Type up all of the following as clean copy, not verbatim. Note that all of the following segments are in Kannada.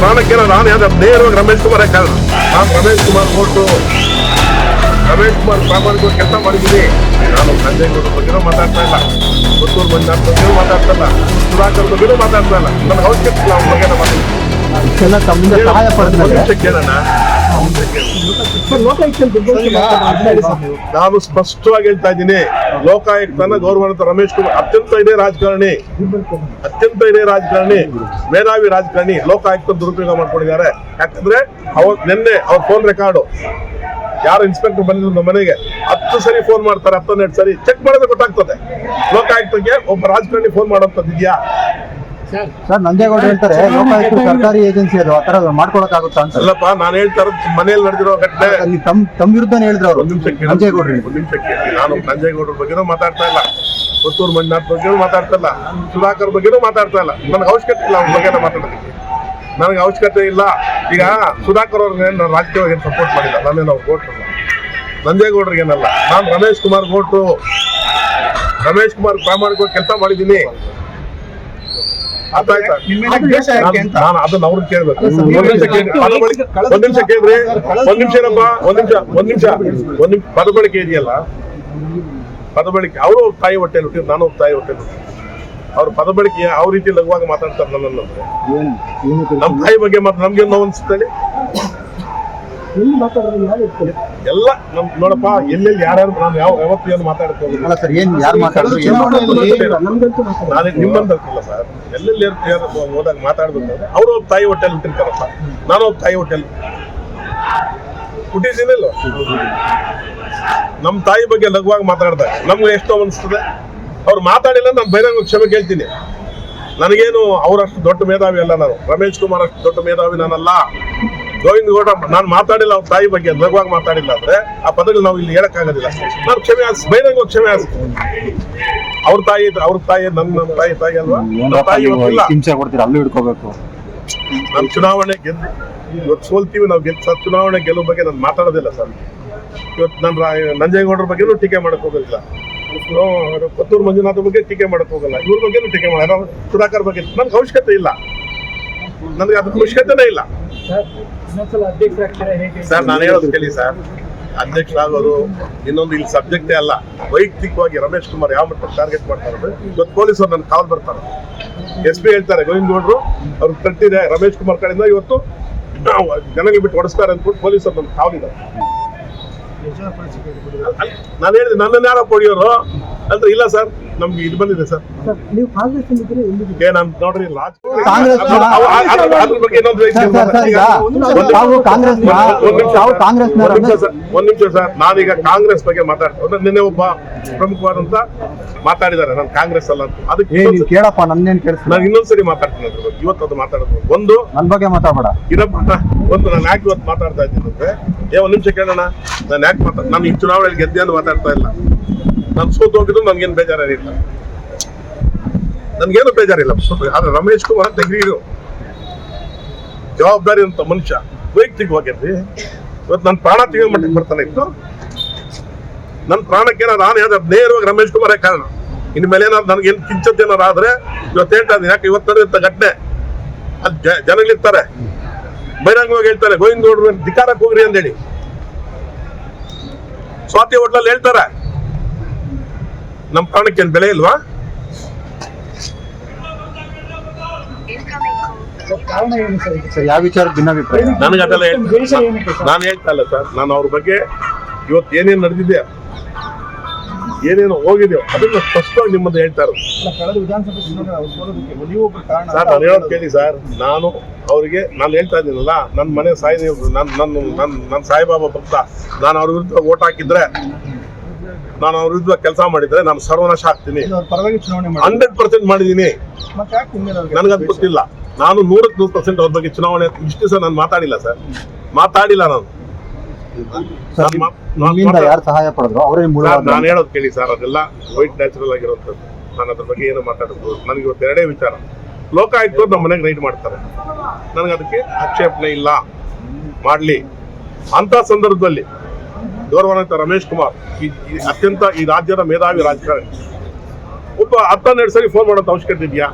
ಪ್ರಾಣಕ್ಕೆ ನಾನು ನೇರವಾಗಿ ರಮೇಶ್ ಕುಮಾರ್ ಕಾರಣ. ನಾನು ರಮೇಶ್ ಕುಮಾರ್ ಕೊಟ್ಟು ರಮೇಶ್ ಕುಮಾರ್ ಪ್ರಾಮಾಣಿಕವಾಗಿ ಕೆಲಸ ಮಾಡಿದ್ದೀನಿ. ನಾನು ನಂಜೇಗೌಡರ ಬಗ್ಗೆನೂ ಮಾತಾಡ್ತಾ ಇಲ್ಲ, ಪುತ್ತೂರು ಮಂಜುನಾಥ್ ಬಗ್ಗೆನೂ ಮಾತಾಡ್ತಾ ಇಲ್ಲ, ಸುಧಾಕರ್ ಬಗ್ಗೆನೂ ಮಾತಾಡ್ತಾ ಇಲ್ಲ. ನನಗೆ ಅವಶ್ಯಕತೆ ಇಲ್ಲ ಅವ್ರ ಬಗ್ಗೆ ಕೇಳೋಣ. ನಾನು ಸ್ಪಷ್ಟವಾಗಿ ಹೇಳ್ತಾ ಇದ್ದೀನಿ, ಲೋಕಾಯುಕ್ತನ ಗೌರವಾನ್ವಿತ ರಮೇಶ್ ಕುಮಾರ್ ಅತ್ಯಂತ ಹಿರಿಯ ರಾಜಕಾರಣಿ, ಮೇಧಾವಿ ರಾಜಕಾರಣಿ. ಲೋಕಾಯುಕ್ತ ದುರುಪಯೋಗ ಮಾಡ್ಕೊಂಡಿದ್ದಾರೆ. ಯಾಕಂದ್ರೆ ನಿನ್ನೆ ಅವ್ರ ಫೋನ್ ರೆಕಾರ್ಡು ಯಾರು ಇನ್ಸ್ಪೆಕ್ಟರ್ ಬಂದಿದ್ರು ನಮ್ಮ ಮನೆಗೆ 10 ಸರಿ ಫೋನ್ ಮಾಡ್ತಾರೆ, 12 ಸರಿ ಚೆಕ್ ಮಾಡಿದ್ರೆ ಗೊತ್ತಾಗ್ತದೆ. ಲೋಕಾಯುಕ್ತಕ್ಕೆ ಒಬ್ಬ ರಾಜಕಾರಣಿ ಫೋನ್ ಮಾಡೋಂಥದ್ದು ಇದೆಯಾ? ಸರ್, ನಂಜೇಗೌಡ ಹೇಳ್ತಾರೆ ಲೋಕಾಯುಕ್ತ ಸರ್ಕಾರಿ ಏಜೆನ್ಸಿ ಅದು, ಆ ತರ ಮಾಡ್ಕೊಳಕ್ಕಾಗುತ್ತಾ ಅಂತ. ಅಲ್ಲಪ್ಪ, ನಾನು ಹೇಳ್ತಾ ಇರೋದು ಮನೆಯಲ್ಲಿ ನಡೆದಿರೋ ಘಟನೆ. ತಮ್ಮ ವಿರುದ್ಧನೇ ಹೇಳಿದ್ರು ಅವರು. ಒಂದ್ ನಿಮಿಷ ಕೇಳಿ. ನಾನು ನಂಜೇಗೌಡರ ಬಗ್ಗೆನೂ ಮಾತಾಡ್ತಾ ಇಲ್ಲ, ಪುತ್ತೂರು ಮಂಜುನಾಥ್ ಬಗ್ಗೆನೂ ಮಾತಾಡ್ತಾ ಇಲ್ಲ, ಸುಧಾಕರ್ ಬಗ್ಗೆನೂ ಮಾತಾಡ್ತಾ ಇಲ್ಲ. ನನಗೆ ಅವಶ್ಯಕತೆ ಇಲ್ಲ ಅವ್ರ ಬಗ್ಗೆ ಮಾತಾಡೋದಕ್ಕೆ, ನನಗೆ ಅವಶ್ಯಕತೆ ಇಲ್ಲ. ಈಗ ಸುಧಾಕರ್ ಅವ್ರಿಗೆ ನಾನು ರಾಜಕೀಯವಾಗಿ ಏನು ಸಪೋರ್ಟ್ ಮಾಡಿಲ್ಲ, ನಾನೇನು ಅವ್ರು ವೋಟ್ರು. ನಂಜೇಗೌಡರಿಗೇನಲ್ಲ, ನಾನು ರಮೇಶ್ ಕುಮಾರ್ ವೋಟ್ರು. ರಮೇಶ್ ಕುಮಾರ್ ಪ್ರಾಮಾಣಿಕವಾಗಿ ಕೆಲಸ ಮಾಡಿದ್ದೀನಿ. ನಾನು ಅದನ್ನ ಅವ್ರಿಗೆ ಕೇಳ್ಬೇಕು. ಒಂದ್ ನಿಮಿಷ ಕೇಳ್ರಿ, ಒಂದ್ ನಿಮಿಷ ಪದಬಳಕೆ ಇದೆಯಲ್ಲ, ಪದಬಳಕೆ ಅವರು ತಾಯಿ ಹೊಟ್ಟೆಲಿ ಹುಟ್ಟಿದ್ರು, ನಾನು ತಾಯಿ ಹೊಟ್ಟೆಲಿ ಹುಟ್ಟಿದ್ರು. ಅವ್ರ ಪದಬಳಕೆ ಯಾವ ರೀತಿ ಲಘುವಾಗಿ ಮಾತಾಡ್ತಾರೆ ನನ್ನನ್ನು. ನಮ್ಮ ತಾಯಿ ಬಗ್ಗೆ ನಮ್ಗೆ ನೋವು ಅನ್ಸುತ್ತೆ ಎಲ್ಲ. ನೋಡಪ್ಪ, ಎಲ್ಲೆಲ್ಲಿ ಯಾರ್ಯಾರು ನಾನು ಯಾವತ್ತು ಏನು ಮಾತಾಡ್ತಾ ನಾನು ನಿಮ್ಮಂತಿಲ್ಲ ಸರ್. ಎಲ್ಲೆಲ್ಲಿ ಹೋದಾಗ ಮಾತಾಡ್ಬೇಕಾದ್ರೆ ಅವರು ತಾಯಿ ಹೊಟ್ಟೆಲಿ ಹುಟ್ಟಿರ್ತಾರಪ್ಪ, ನಾನು ತಾಯಿ ಹೊಟ್ಟೆಲಿ ಹುಟ್ಟಿದ್ದೀನಿಲ್ಲ. ನಮ್ಮ ತಾಯಿ ಬಗ್ಗೆ ಲಘುವಾಗಿ ಮಾತಾಡ್ತಾರೆ, ನಮ್ಗೆ ಎಷ್ಟು ಅನಿಸ್ತದೆ. ಅವ್ರು ಮಾತಾಡಿಲ್ಲ, ನಾನು ಬಹಿರಂಗ ಕ್ಷಮೆ ಕೇಳ್ತೀನಿ. ನನಗೇನು ಅವರಷ್ಟು ದೊಡ್ಡ ಮೇಧಾವಿ ಅಲ್ಲ ನಾನು, ರಮೇಶ್ ಕುಮಾರ್ ಅಷ್ಟು ದೊಡ್ಡ ಮೇಧಾವಿ ನಾನಲ್ಲ. ಗೋವಿಂದ ಗೌಡ ನಾನು ಮಾತಾಡಿಲ್ಲ ಅವ್ರ ತಾಯಿ ಬಗ್ಗೆ ಲಘುವಾಗಿ ಮಾತಾಡಿಲ್ಲ ಅಂದ್ರೆ ಆ ಪದಗಳು ನಾವು ಇಲ್ಲಿ ಹೇಳಕ್ಕಾಗೋದಿಲ್ಲ. ನಾನು ಕ್ಷಮೆ ಬಹಿರಂಗ ಕ್ಷಮೆ ಅವ್ರ ತಾಯಿ ನನ್ನ ತಾಯಿ ಅಲ್ವಾ? ಅಲ್ಲಿ ಹಿಡ್ಕೋಬೇಕು. ನಾನು ಚುನಾವಣೆ ಗೆದ್ದು ಇವತ್ತು ಸೋಲ್ತೀವಿ, ನಾವು ಚುನಾವಣೆ ಗೆಲ್ಲುವ ಬಗ್ಗೆ ನಾನು ಮಾತಾಡೋದಿಲ್ಲ ಸರ್. ಇವತ್ತು ನಾನು ನಂಜೇಗೌಡರ ಬಗ್ಗೆನೂ ಟೀಕೆ ಮಾಡಕ್ ಹೋಗೋದಿಲ್ಲ, ಪುತ್ತೂರು ಮಂಜುನಾಥ್ ಬಗ್ಗೆ ಟೀಕೆ ಮಾಡಕ್ ಹೋಗಲ್ಲ, ಇವ್ರ ಬಗ್ಗೆನೂ ಟೀಕೆ ಮಾಡಲ್ಲ. ಸುಧಾಕರ್ ಬಗ್ಗೆ ನನ್ಗೆ ಅವಶ್ಯಕತೆ ಇಲ್ಲ, ನನಗೆ ಅದಕ್ಕೆ ಅವಶ್ಯಕತೆನೇ ಇಲ್ಲ ಸರ್. ನಾನು ಹೇಳೋದು ಕೇಳಿ ಸರ್, ಅಧ್ಯಕ್ಷರಾಗೋದು ಇನ್ನೊಂದು ಇಲ್ಲಿ ಸಬ್ಜೆಕ್ಟೇ ಅಲ್ಲ. ವೈಯಕ್ತಿಕವಾಗಿ ರಮೇಶ್ ಕುಮಾರ್ ಯಾವ ಮಟ್ಟ ಟಾರ್ಗೆಟ್ ಮಾಡ್ತಾರೆ ಇವತ್ತು ಪೊಲೀಸರು ನನ್ನ ಕಾಲ್ ಬರ್ತಾರೆ, SP ಹೇಳ್ತಾರೆ ಗೋವಿಂದ ಗೌಡರು ಅವ್ರಿಗೆ ತಟ್ಟಿದೆ ರಮೇಶ್ ಕುಮಾರ್ ಕಡೆಯಿಂದ ಇವತ್ತು ಜನಗಳಿಗೆ ಬಿಟ್ಟು ಹೊಡಿಸ್ತಾರೆ ಅಂದ್ಬಿಟ್ಟು ಪೊಲೀಸರು ನನ್ನ ಕಾಲಿದ್ದಾರೆ. ನಾನು ಹೇಳಿದೆ ನನ್ನನ್ನು ಯಾರೋ ಹೊಡಿಯೋರು ಅಂದ್ರೆ ಇಲ್ಲ ಸರ್, ನಮ್ಗೆ ಇದು ಬಂದಿದೆ ಸರ್. ನಾನು ನೋಡ್ರಿ ಒಂದ್ ನಿಮಿಷ ಸರ್, ನಾನೀಗ ಕಾಂಗ್ರೆಸ್ ಬಗ್ಗೆ ಮಾತಾಡ್ತೀನಿ. ನಿನ್ನೆ ಒಬ್ಬ ಪ್ರಮುಖವಾದಂತ ಮಾತಾಡಿದ್ದಾರೆ, ನಾನು ಕಾಂಗ್ರೆಸ್ ಅಲ್ಲ ಅಂತ. ಅದಕ್ಕೆ ಕೇಳಪ್ಪ, ನನ್ನೇನು ಕೇಳಿಸ್ ನಾನು ಇನ್ನೊಂದ್ಸರಿ ಮಾತಾಡ್ತೀನಿ ಅದ್ರ ಬಗ್ಗೆ. ಇವತ್ತು ಅದು ಮಾತಾಡೋದು ಒಂದು ನನ್ನ ಬಗ್ಗೆ ಮಾತಾಡಬೇಡ. ಒಂದು ನಾನು ಯಾಕೆ ಇವತ್ತು ಮಾತಾಡ್ತಾ ಇದ್ದೀನಿ ಅಂದ್ರೆ, ಒಂದ್ ನಿಮಿಷ ಕೇಳೋಣ. ನಾನು ಯಾಕೆ ನಾನು ಈ ಚುನಾವಣೆಯಲ್ಲಿ ಗೆದ್ದೆ ಅಂತ ಮಾತಾಡ್ತಾ ಇಲ್ಲ. ನಾನು ಸೋತು ಹೋಗಿದ್ರು ನನ್ಗೇನು ಬೇಜಾರೇನಿಲ್ಲ, ನನ್ಗೇನು ಬೇಜಾರಿಲ್ಲ. ಆದ್ರೆ ರಮೇಶ್ ಕುಮಾರ್ ಅಂತ ಹಿರಿಯರು ಜವಾಬ್ದಾರಿ ಅಂತ ಮನುಷ್ಯ ವೈಯಕ್ತಿಕವಾಗಿರ್ರಿ ಇವತ್ತು ನನ್ನ ಪ್ರಾಣ ತೆಗೆದ ಮಟ್ಟಿಗೆ ಬರ್ತಾನೆ ಇತ್ತು. ನನ್ನ ಪ್ರಾಣಕ್ಕೆ ನಾನು ನೇರವಾಗಿ ರಮೇಶ್ ಕುಮಾರೇ ಕಾರಣ. ಇನ್ ಮೇಲೆ ಏನಾದ್ರು ನನಗೇನು ಕಿಂಚತ್ ಏನಾರು ಆದ್ರೆ ಇವತ್ತು ಹೇಳ್ತಾ ಇದ್ದೀನಿ. ಯಾಕೆ ಇವತ್ತು ನಡೆದಂತ ಘಟನೆ ಅಲ್ಲಿ ಜನಗಳಿರ್ತಾರೆ, ಬಹಿರಂಗವಾಗಿ ಹೇಳ್ತಾರೆ ಗೋವಿಂದ ಗೌಡ್ರು ಧಿಕ್ಕಾರಕ್ಕೆ ಹೋಗ್ರಿ ಅಂತೇಳಿ. ಸ್ವಾತಿ ಹೋಟ್ಲಲ್ಲಿ ಹೇಳ್ತಾರೆ ನಮ್ಮ ಪ್ರಾಣಕ್ಕೆ ಬೆಲೆ ಇಲ್ವಾ? ಯಾವ ವಿಚಾರ ಭಿನ್ನಾಭಿಪ್ರಾಯ? ನನಗೆ ಅದೆಲ್ಲ ನಾನು ಹೇಳ್ತಾ ಇಲ್ಲ ಸರ್. ನಾನು ಅವ್ರ ಬಗ್ಗೆ ಇವತ್ತು ಏನೇನು ನಡೆದಿದೆ, ಏನೇನು ಹೋಗಿದೆ ಅದನ್ನ ಸ್ಪಷ್ಟವಾಗಿ ನಿಮ್ಮದು ಹೇಳ್ತಾ ಇರೋದು ಸರ್. ನಾನು ಹೇಳೋದು ಕೇಳಿ ಸರ್, ನಾನು ಅವರಿಗೆ ನಾನು ಹೇಳ್ತಾ ಇದ್ದೀನಲ್ಲ, ನನ್ನ ಮನೆ ನನ್ನ ಸಾಯಿಬಾಬಾ ಭಕ್ತ. ನಾನು ಅವ್ರ ವಿರುದ್ಧ ಓಟ್ ಹಾಕಿದ್ರೆ, ನಾನು ಅವ್ರ ವಿರುದ್ಧ ಕೆಲಸ ಮಾಡಿದ್ರೆ ನಾನು ಸರ್ವನಾಶ ಆಗ್ತೀನಿ. 100% ಮಾಡಿದ್ದೀನಿ. ನನಗದು ಗೊತ್ತಿಲ್ಲ. ನಾನು 100% ಅವ್ರ ಬಗ್ಗೆ ಚುನಾವಣೆ ಇಷ್ಟು ಸರ್ ನಾನು ಮಾತಾಡಿಲ್ಲ ಸರ್, ಮಾತಾಡಿಲ್ಲ ನಾನು. ಯಾರು ಸಹಾಯ ಪಡೆದ್ರು ಅವರೇ. ನಾನು ಹೇಳೋದು ಕೇಳಿ ಸರ್, ಅದೆಲ್ಲ ವೈಟ್ ನ್ಯಾಚುರಲ್ ಆಗಿರುವಂಥದ್ದು. ನಾನು ಅದ್ರ ಬಗ್ಗೆ ಏನು ಮಾತಾಡೋದು. ನನಗೆ ಇವತ್ತು ಎರಡೇ ವಿಚಾರ. ಲೋಕಾಯುಕ್ತರು ನಮ್ಮ ಮನೆಗೆ ರೈಡ್ ಮಾಡ್ತಾರೆ, ನನಗೆ ಅದಕ್ಕೆ ಆಕ್ಷೇಪಣೆ ಇಲ್ಲ, ಮಾಡಲಿ. ಅಂತ ಸಂದರ್ಭದಲ್ಲಿ ಗೌರವಾನ್ವಿತ ರಮೇಶ್ ಕುಮಾರ್ ಅತ್ಯಂತ ಈ ರಾಜ್ಯದ ಮೇಧಾವಿ ರಾಜಕಾರಣಿ ಒಬ್ಬ 10-12 ಸರಿ ಫೋನ್ ಮಾಡೋಂಥ ಅವಶ್ಯಕತೆ ಇದೆಯಾ?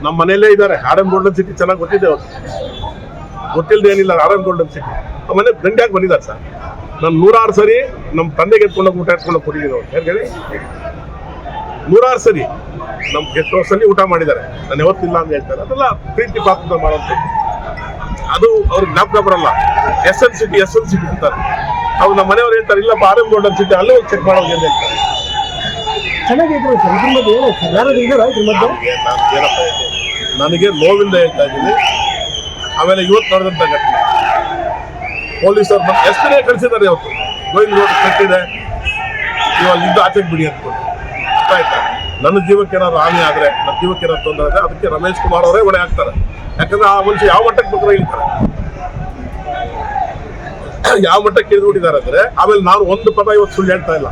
ನಮ್ಮ ಮನೆಯಲ್ಲೇ ಇದ್ದಾರೆ. ಆರ್.ಎಂ. ಗೋಲ್ಡನ್ ಸಿಟಿ ಚೆನ್ನಾಗಿ ಗೊತ್ತಿದೆ ಅವ್ರು, ಗೊತ್ತಿಲ್ಲದೆ ಏನಿಲ್ಲ. ಆರ್.ಎಂ. ಗೋಲ್ಡನ್ ಸಿಟಿ ಆ ಮನೆ ದಂಡ್ಯಾಗಿ ಬಂದಿದ್ದಾರೆ ಸರ್. ನಾನು 106 ಸರಿ ನಮ್ಮ ತಂದೆಗೆ ಎತ್ಕೊಂಡೋಗಿ ಊಟ ಎತ್ಕೊಂಡೋಗಿ ಕೊಟ್ಟಿದ್ದೀನಿ ಅವ್ರು. ಹೇಳಿ 106 ಸರಿ ನಮ್ಮ ಗೆಸ್ಟ್ ಹೌಸಲ್ಲಿ ಊಟ ಮಾಡಿದ್ದಾರೆ. ನಾನು ಯಾವತ್ತಿಲ್ಲ ಅಂತ ಹೇಳ್ತಾರೆ. ಅದೆಲ್ಲ ಪ್ರೀತಿ ಪಾತ್ರ ಮಾಡೋದು. ಅದು ಅವ್ರಿಗೆ ಜ್ಞಾಪಕ ಬರಲ್ಲ. SN ಸಿಟಿ ಅಂತಾರೆ. ಅವ್ರು ನಮ್ಮ ಮನೆಯವ್ರು ಹೇಳ್ತಾರೆ, ಇಲ್ಲಪ್ಪ ಆರ್.ಎಂ. ಗೋಲ್ಡನ್ ಸಿಟಿ ಅಲ್ಲೂ ಚೆಕ್ ಮಾಡೋದು ಅಂತ ಹೇಳ್ತಾರೆ. ಚೆನ್ನಾಗಿದ್ರು ಸರ್. ಇದ್ರ ಮಧ್ಯೆ ಯಾರು ಇದ್ದಾರಾ ಇದ್ರ ಮಧ್ಯೆ? ಏನಪ್ಪ ನನಗೆ ನೋವಿಂದ ಹೇಳ್ತಾ ಇದ್ದೀನಿ. ಆಮೇಲೆ ಇವತ್ತು ನಡೆದಂತ ಘಟನೆ ಪೊಲೀಸರು ಎಷ್ಟೇ ಕಳಿಸಿದ್ದಾರೆ. ಇವತ್ತು ಗೋವಿಂದ ರೋಡ್ ಕಟ್ಟಿದೆ, ಇವಾಗ ಇದ್ದು ಆಚೆಗೆ ಬಿಡಿ ಅಂದ್ಕೊಂಡು. ಅರ್ಥ ಆಯ್ತಾ? ನನ್ನ ಜೀವಕ್ಕೆ ಏನಾದ್ರು ಹಾನಿ ಆದ್ರೆ, ನನ್ನ ಜೀವಕ್ಕೆ ಏನಾದ್ರು ತೊಂದರೆ ಆದ್ರೆ ಅದಕ್ಕೆ ರಮೇಶ್ ಕುಮಾರ್ ಅವರೇ ಹೊಣೆ ಹಾಕ್ತಾರೆ. ಯಾಕಂದ್ರೆ ಆ ಮನುಷ್ಯ ಯಾವ ಮಟ್ಟಕ್ಕೆ ಬೇಕಾದ್ರೆ ಹೇಳ್ತಾರೆ, ಯಾವ ಮಟ್ಟಕ್ಕೆ ಇಳಿದ್ಬಿಟ್ಟಿದ್ದಾರೆ ಅಂದ್ರೆ. ಆಮೇಲೆ ನಾನು ಒಂದು ಪದ ಇವತ್ತು ಸುಳ್ಳು ಹೇಳ್ತಾ ಇಲ್ಲ.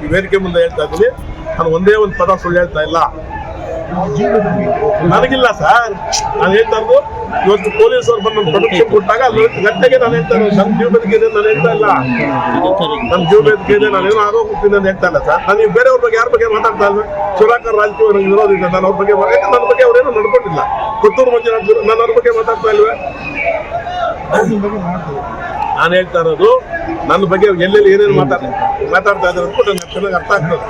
ಈ ವೇದಿಕೆ ಮುಂದೆ ಹೇಳ್ತಾ ಇದ್ದೀನಿ, ನಾನು ಒಂದೇ ಒಂದು ಪದ ಸುಳ್ಳು ಹೇಳ್ತಾ ಇಲ್ಲ. ನನಗಿಲ್ಲ ಸರ್. ನಾನು ಹೇಳ್ತಾ ಇರೋದು ಇವತ್ತು ಪೊಲೀಸರು ಬಂದು ಪ್ರೊಟೆಕ್ಷನ್ ಕೊಟ್ಟಾಗ ಗಟ್ಟೆಗೆ ನಾನು ಹೇಳ್ತಾ ಇರೋದು. ನನ್ನ ಜೀವ ಬೆದರಿಕೆ ನಾನು ಹೇಳ್ತಾ ಇಲ್ಲ. ನನ್ನ ಜೀವ ಬೆದರಿಕೆ ಇದೆ, ನಾನೇನೋ ಆಗೋಗ್ತೀನಿ ಅಂತ ಹೇಳ್ತಾ ಇಲ್ಲ ಸರ್. ನಾನು ಬೇರೆಯವ್ರ ಬಗ್ಗೆ ಯಾರ ಬಗ್ಗೆ ಮಾತಾಡ್ತಾ ಇಲ್ವೇ? ಸುಧಾಕರ್ ರಾಜಕೀಯ ನನಗೆ ಇರೋದಿಲ್ಲ. ನಾನು ಅವ್ರ ಬಗ್ಗೆ ನನ್ನ ಬಗ್ಗೆ ಅವ್ರೇನೋ ನಡ್ಕೊಂಡಿಲ್ಲ. ಪುತ್ತೂರು ಮಂಜುನಾಥ್ ನಾನು ಅವ್ರ ಬಗ್ಗೆ ಮಾತಾಡ್ತಾ ಇಲ್ವೇ? ನಾನು ಹೇಳ್ತಾ ಇರೋದು ನನ್ನ ಬಗ್ಗೆ ಎಲ್ಲೆಲ್ಲಿ ಏನೇನು ಮಾತಾಡ್ತಾ ಇದ್ದಾರೆ ಅಂತ ನನಗೆ ಚೆನ್ನಾಗಿ ಅರ್ಥ ಆಗ್ತದೆ.